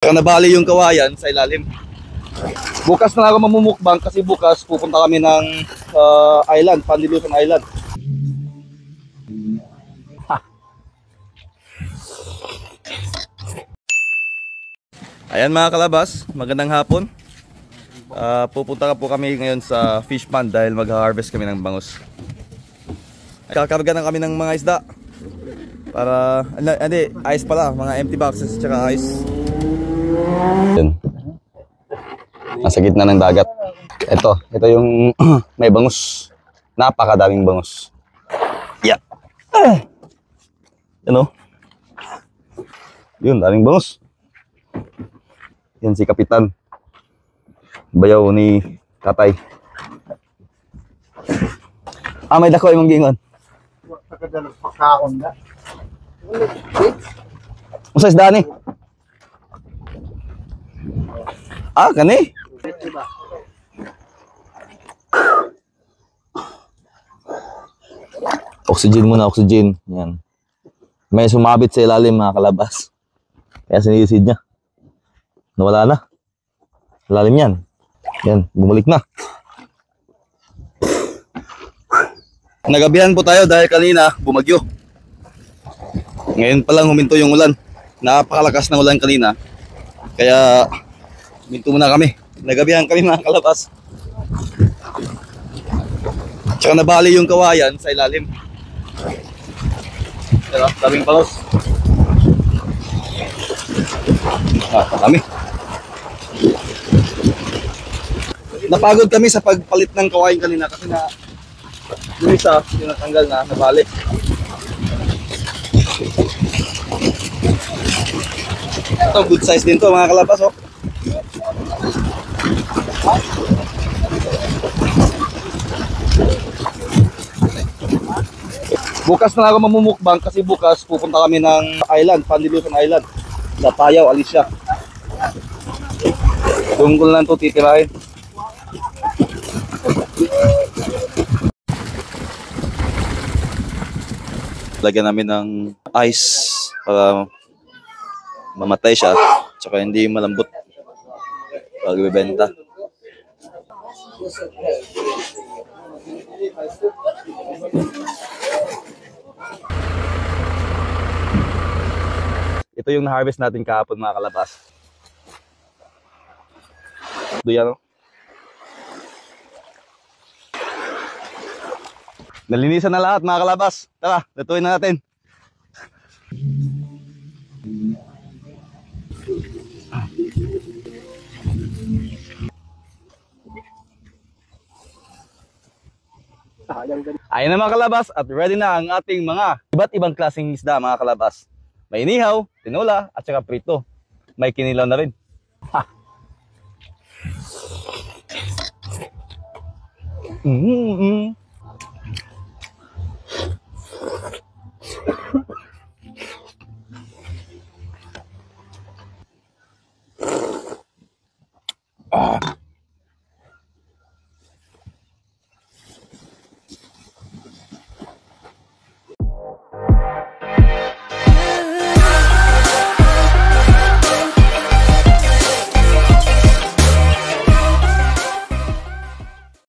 Saka nabali yung kawayan sa ilalim. Bukas na ako mamumukbang kasi bukas pupunta kami ng island, Pandilusan Island. Ayan mga kalabas, magandang hapon. Pupunta po kami ngayon sa fish pond dahil mag-harvest kami ng bangus. Kakarga na kami ng mga isda. Para, hindi, ice pala, mga empty boxes tsaka ice. Yan. Nasa gitna ng dagat. Ito yung may bangus. Napakadaming bangus. Yeah. Yan o. Yun, daming bangus. Yan si Kapitan. Bayaw ni Tatay. May dako imong gingon. Usa isda ni? Kani? Oxygen muna, oxygen. Yan. May sumabit sa ilalim mga kalabas. Kaya sinisid niya. Nawala na. Lalim yan. Yan, bumalik na. Nagabihan po tayo dahil kanina bumagyo. Ngayon pa lang huminto yung ulan. Napakalakas ng ulan kanina. Kaya huminto muna kami. Nagabihan kami mga kalabas. Tsaka nabali yung kawayan sa ilalim. Diba? Daming palos. Kami. Napagod kami sa pagpalit ng kawayan kanina kasi na yung isa, yung natanggal na, nabali. Ito, good size din to mga kalabas, oh. Bukas na ako mamumukbang kasi bukas pupunta kami ng island, Pandilusan Island. Napayaw, Alicia. Doon ko lang ito titirahin. Lagyan namin ng ice para mamatay siya tsaka hindi malambot pag ibebenta. Ito yung na-harvest natin kahapon mga kalabas. Duyan, no? Nalinisan na lahat mga kalabas. Tara, lutuin na natin. Ayan na mga kalabas at ready na ang ating mga iba't ibang klaseng isda mga kalabas. May inihaw, tinola at saka prito. May kinilaw na rin.